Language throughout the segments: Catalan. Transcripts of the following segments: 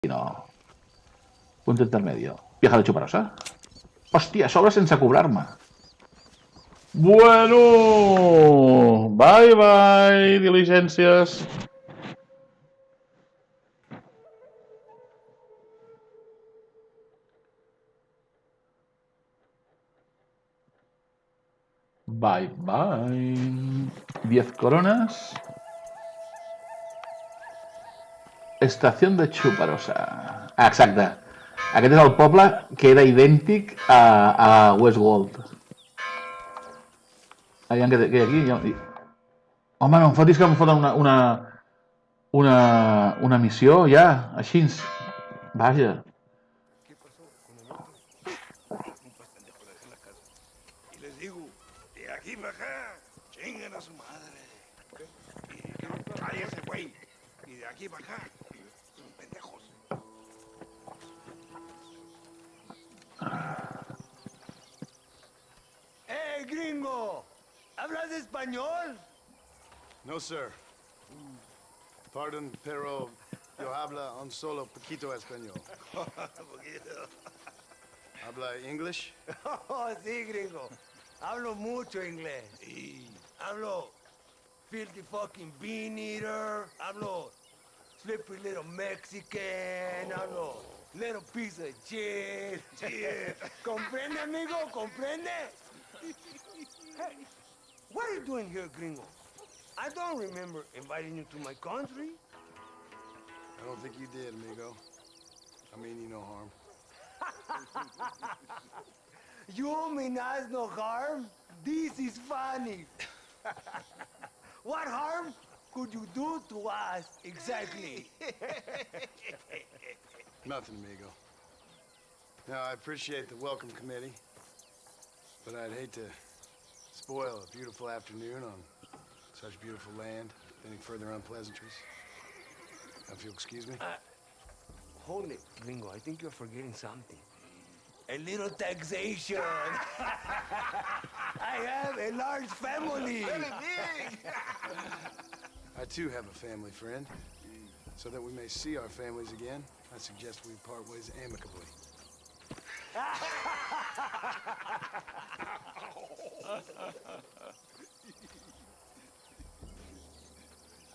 No. Punto intermedio. Vieja de chuparosa. Hòstia, sobre sense cobrar-me. Bueno! Bye, bye, diligències. Bye, bye. 10 corones. Estació de Chuparosa. Ah, exacte. Aquest és el poble que era idèntic a Westworld. Aviam que hi ha aquí. Home, no em fotis que em foten una missió ja, així. Vaja. ¿Qué pasó con el otro? Un pendejo de la casa. Y les digo, de aquí para acá, chingan a su madre. Y cállese, güey. Y de aquí para acá, son pendejos. Gringo! ¿Hablas español? No, sir. Pardon, pero yo habla un solo poquito español. ¿Habla English? Oh, sí, gringo. Hablo mucho inglés. Sí. Hablo filthy fucking bean eater. Hablo slippery little Mexican. Hablo little piece of shit. ¿Comprende, amigo? ¿Comprende? Hey, what are you doing here, gringo? I don't remember inviting you to my country. I don't think you did, amigo. I mean you no harm. You mean us no harm? This is funny. What harm could you do to us exactly? Nothing, amigo. Now, I appreciate the welcome committee, but I'd hate to spoil a beautiful afternoon on such beautiful land with any further unpleasantries. Now, if you'll excuse me. Hold it, gringo. I think you're forgetting something. A little taxation. I have a large family. I too have a family friend. So that we may see our families again, I suggest we part ways amicably.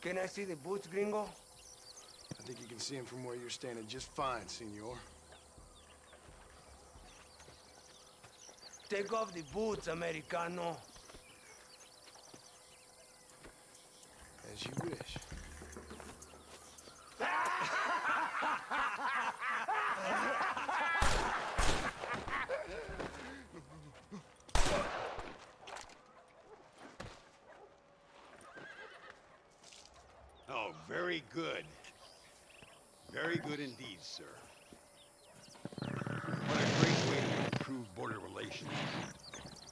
Can I see the boots, gringo? I think you can see him from where you're standing just fine, senor. Take off the boots, Americano. As you wish. Oh, very good. Very good indeed, sir. What a great way to improve border relations.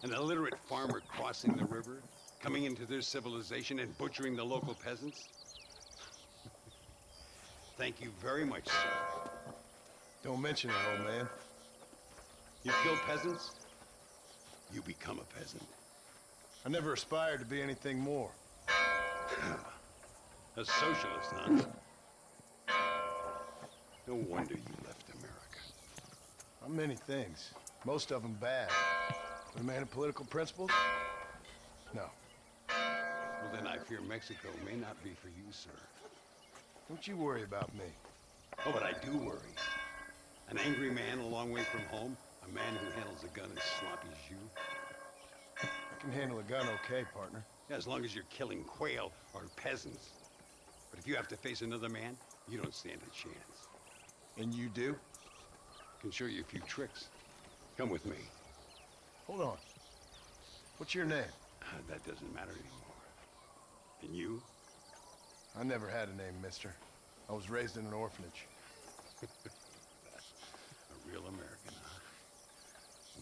An illiterate farmer crossing the river, coming into their civilization and butchering the local peasants. Thank you very much, sir. Don't mention it, old man. You kill peasants, you become a peasant. I never aspired to be anything more. A socialist, huh? No wonder you left America. I'm many things. Most of them bad. But a man of political principles? No. Well, then I fear Mexico may not be for you, sir. Don't you worry about me. Oh, but I do worry. An angry man a long way from home, a man who handles a gun as sloppy as you. I can handle a gun okay, partner. Yeah, as long as you're killing quail or peasants. But if you have to face another man, you don't stand a chance. And you do? I can show you a few tricks. Come with me. Hold on. What's your name? That doesn't matter anymore. And you? I never had a name, mister. I was raised in an orphanage. A real American, huh?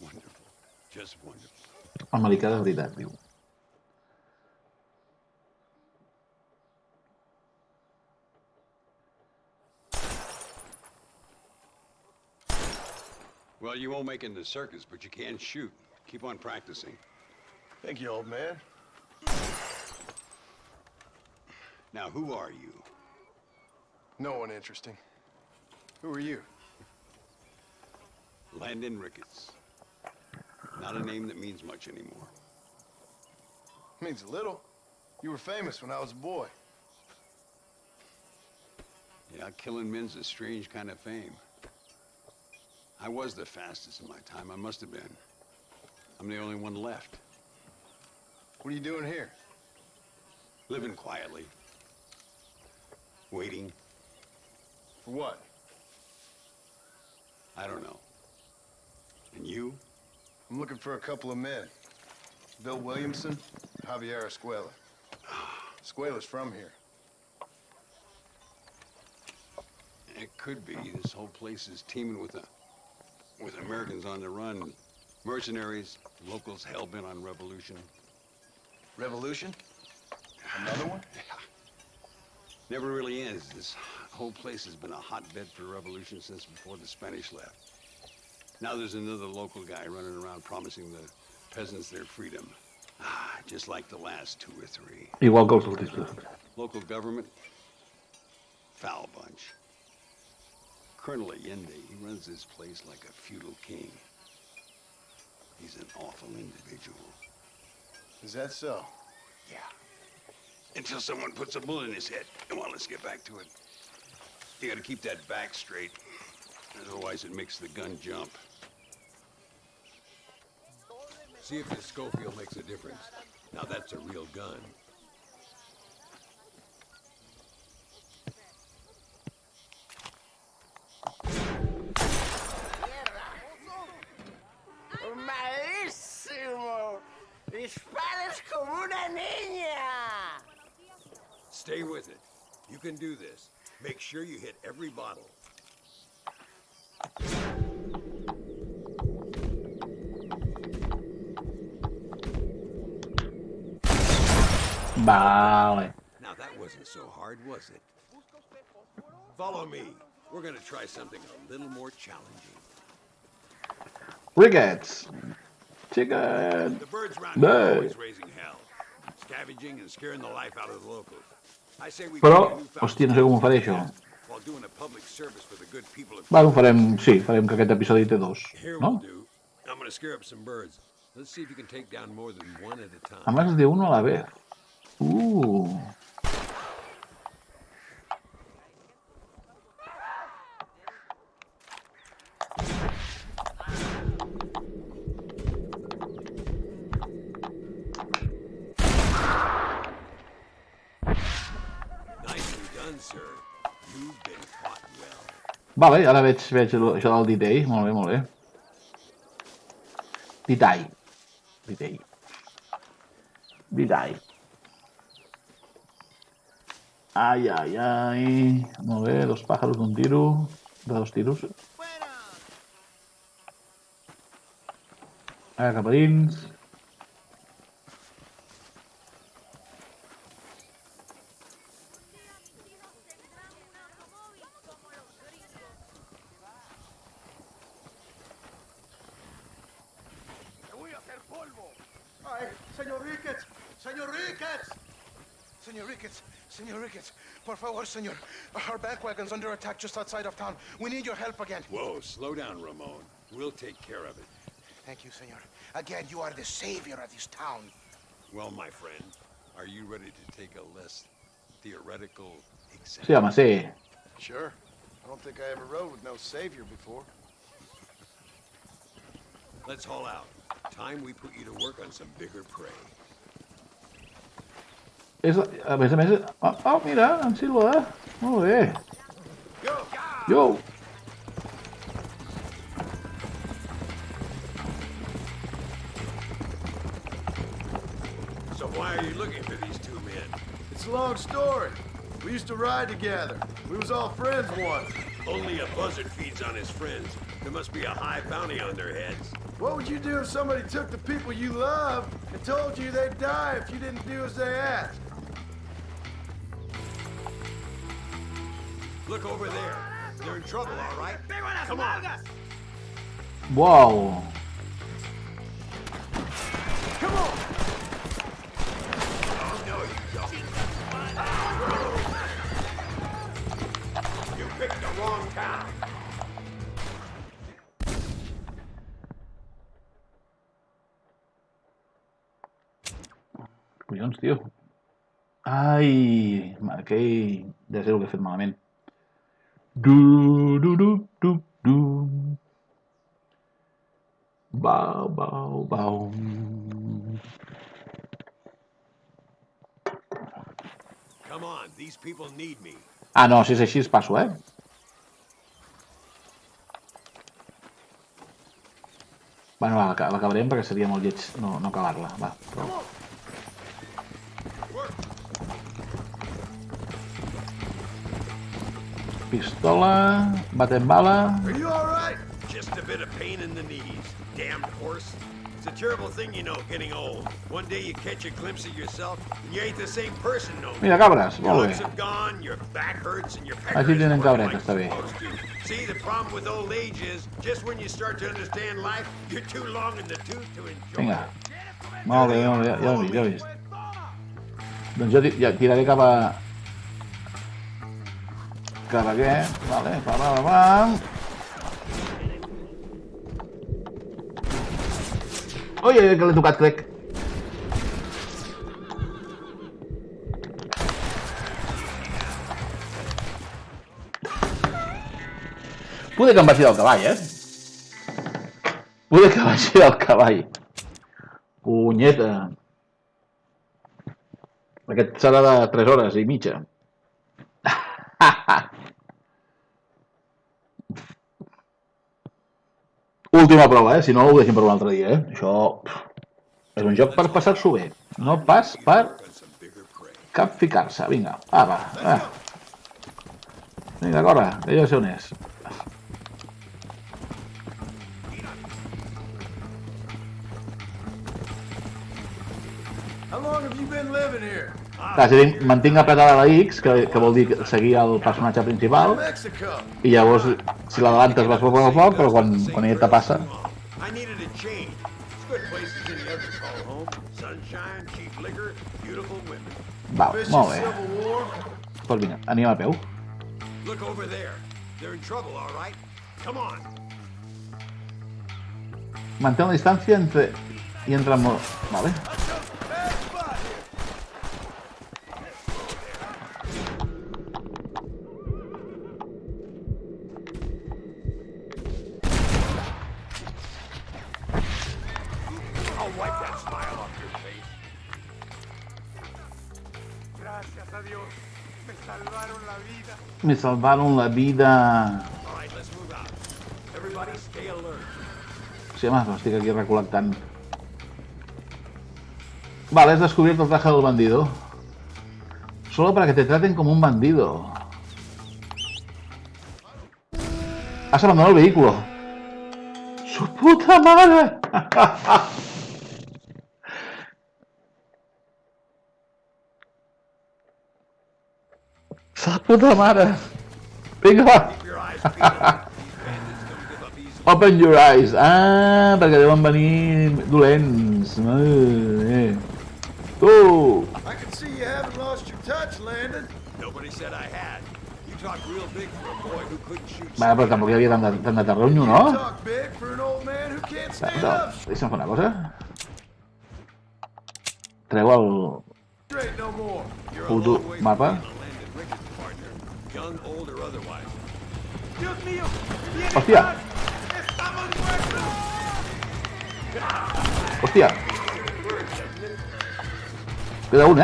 Wonderful. Just wonderful. Americà de veritat, diu. Well, you won't make it in the circus, but you can shoot. Keep on practicing. Thank you, old man. Now, who are you? No one interesting. Who are you? Landon Ricketts. Not a name that means much anymore. Means a little. You were famous when I was a boy. Yeah, killing men's a strange kind of fame. I was the fastest in my time. I must have been. I'm the only one left. What are you doing here? Living quietly. Waiting. For what? I don't know. And you? I'm looking for a couple of men. Bill Williamson, Javier Escuela. Escuela's from here. It could be. This whole place is teeming with Americans on the run. Mercenaries, locals hell-bent on revolution. Revolution? Another one? Never really ends. This whole place has been a hotbed for revolution since before the Spanish left. Now there's another local guy running around promising the peasants their freedom. Just like the last 2 or 3. Igual que els últims. Local government, foul bunch. Colonel Allende, he runs this place like a feudal king. He's an awful individual. Is that so? Yeah. Until someone puts a bullet in his head. Come on, let's get back to it. You gotta keep that back straight. Otherwise it makes the gun jump. See if this Schofield makes a difference. Now that's a real gun. ¡Malísimo! ¡Disparas como una niña! Stay with it. You can do this. Make sure you hit every bottle. Vale. Now that wasn't so hard, was it? Follow me. We're gonna try something a little more challenging. Ricketts. Chicken. The birds around here are always raising hell, scavenging and scaring the life out of the locals. I say we Però, create a newfound hòstia, no sé com ho faré això. while doing a public service for the good people of Bueno, farem, sí, farem que aquest episodi té 2, Here no? we'll do. I'm gonna scare up some birds. Let's see if you can take down more than one at a time. A más de uno a la vez. Nicely done, sir. You've been caught well. Vale, ara veig això del detall. Molt bé, molt bé. Detall. Ai, ai, ai. Molt bé, 2 pájaros d'un tiro. De 2 tiros. Ara cap a dins. Ay, señor Ricketts, señor Ricketts! Señor Ricketts, por favor, señor. Our bank wagon's under attack just outside of town. We need your help again. Whoa, slow down, Ramon. We'll take care of it. Thank you, senor. Again, you are the savior of this town. Well, my friend, are you ready to take a less theoretical exam? Sí, home, sí. Sure. I don't think I ever rode with no savior before. Let's haul out. Time we put you to work on some bigger prey. A més, mira, en Silva. Molt bé. Yo! So why are you looking for these 2 men? It's a long story. We used to ride together. We was all friends once. Only a buzzard feeds on his friends. There must be a high bounty on their heads. What would you do if somebody took the people you love and told you they'd die if you didn't do as they asked? Look over there. They're in trouble, all right? Come on. Wow. Come on! Oh, no, you don't. You picked the wrong town. camions, tio. Ai, aquell... Ja sé el que he fet malament. Bau, bau, bau. Come on, these people need me. Ah, no, si és així, passo, Bueno, va, l'acabarem perquè seria molt lleig no acabar-la. Va, prou. Pistola, batem bala... Are you all right? Just a bit of pain in the knees. Damned horse. It's a terrible thing, you know, getting old. One day you catch a glimpse of yourself, and you ain't the same person no more. Mira, cabres, Your molt lips bé. have gone, your back hurts, and your pecker Aquí isn't tenen working cabret, like està bé. it's supposed to. See, the problem with old age is, just when you start to understand life, you're too long in the tooth to enjoy Vinga. it. Molt bé, molt bé, ja ho he vist, ja ho he vist. Doncs jo ja tiraré cap a... Cap a què? Vale, va. Ui, que l'he tocat, crec. Poder que em vagi del cavall, Poder que vagi del cavall. Punyeta. Aquest serà de 3 hores i mitja. Última prova, Si no, ho deixem per un altre dia, Això és un joc per passar-s'ho bé. No pas per cap ficar-se. Vinga, va. Vinga, corre, que jo sé on és. How long have you been living here? Clar, si mantinc apretada la X, que vol dir seguir el personatge principal, Mexico. i llavors, si l'adelantes vas poc a poc, però quan ella te passa... I needed a change. It's good places any other call home. Sunshine, cheap liquor, beautiful women. Va, Vicious molt bé. Civil War. Doncs vinga, anem a peu. Look over there. They're in trouble, all right? Come on. Mantén la distància entre... i entre... Vale. I'll wipe that smile off your face. Gracias a Dios. Me salvaron la vida. Me salvaron la vida. All right, let's move out. Everybody stay alert. Sí, home, estic aquí recol·lectant. Vale, has descubierto el traje del bandido. Solo para que te traten como un bandido. Has abandonado el vehículo. ¡Su puta madre! ¡Su puta madre! Vinga, va! Keep your eyes peeled. These bandits don't give up easy. Open your eyes. Ah, perquè deuen venir dolents. Tu! I can see you haven't lost your touch, Landon. Nobody said I had. You talk real big for a boy who couldn't shoot. Vale, però tampoc hi havia tant de terronyo, You no? talk big for an old man who can't stand Però, up deixa'm fer una cosa. Treu el straight no more. You're a puto long way from mapa. being a Landon Ricketts partner, young, old, or otherwise. Dios mío. ¡Viene Hòstia! más! ¡Estamos muertos! Hòstia! Queda un,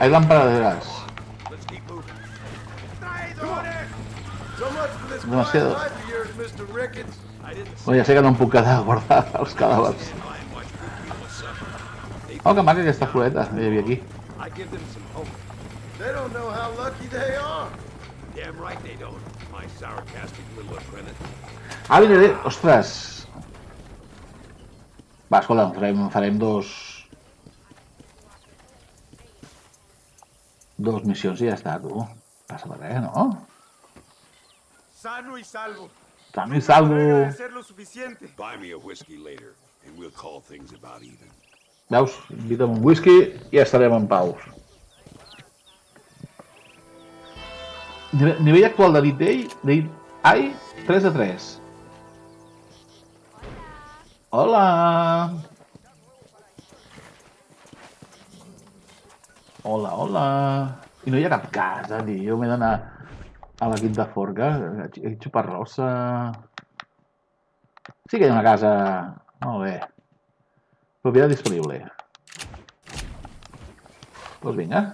Hay lamparaderas. Let's keep moving. ¡Traidores! So much for this Demasiado. quiet life of yours, Mr. Ricketts. I didn't say Bueno, ja sé que no em puc quedar a guardar els cadàvers. stand by and watch good people suffer. They Oh, que maca aquesta floreta que hi havia aquí. I give them some hope. They don't know how lucky they are. Damn right they don't. My sarcastic little apprentice. Ah, vine, ostres! Va, escolta, farem dos missions i ja està, tu. Passa per res, no? Sano y salvo. També salvo... Agradecer lo suficiente. Buy me a whiskey later, and we'll call things about even. Veus? Invita'm un whisky i ja estarem en pau. Nivell actual de Day AI 3/3. Hola! Hola, hola. I no hi ha cap casa, tio. M'he d'anar a la Quinta Forca. He xupat rossa. Sí que hi ha una casa. Molt bé. Propietat disponible. Doncs vinga.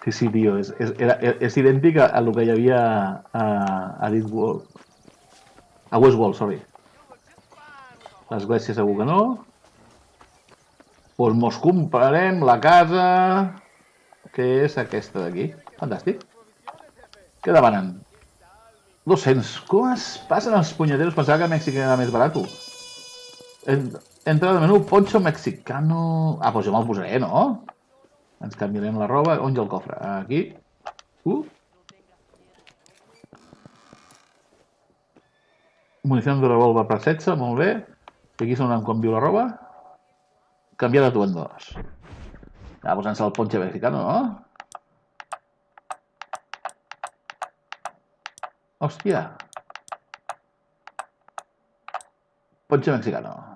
Sí, tio. És idèntic a el que hi havia a Westworld, sorry. L'església segur que no. Doncs mos comprarem la casa, que és aquesta d'aquí. Fantàstic. Què demanen? 200. Com es passen els punyeteros? Pensava que a Mèxic era més barat. Entrada de menú, poncho mexicano... Ah, doncs jo me'l posaré, no? Ens canviarem la roba. On hi ha el cofre? Aquí. Municions de revòlver per 16, molt bé. I aquí és on em canvio la roba. Canviar d'atuendos. Ah, posant-se el ponche mexicano, no? Hòstia. Ponche mexicano.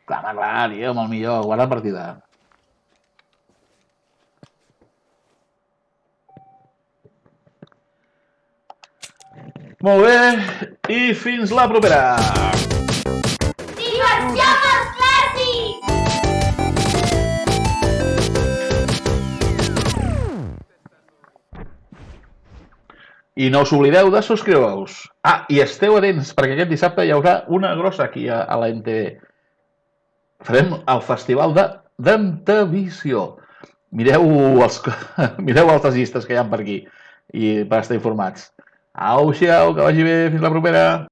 Clar, tio, amb el millor. Guarda partida. Molt bé. I fins la propera. Diversió dels clàssics! I no us oblideu de subscriure-us. Ah, i esteu atents, perquè aquest dissabte hi haurà una grossa aquí a la EMTV. Farem el festival de Diversió. Mireu altres llistes que hi ha per aquí i per estar informats. Au, que vagi bé, fins la propera.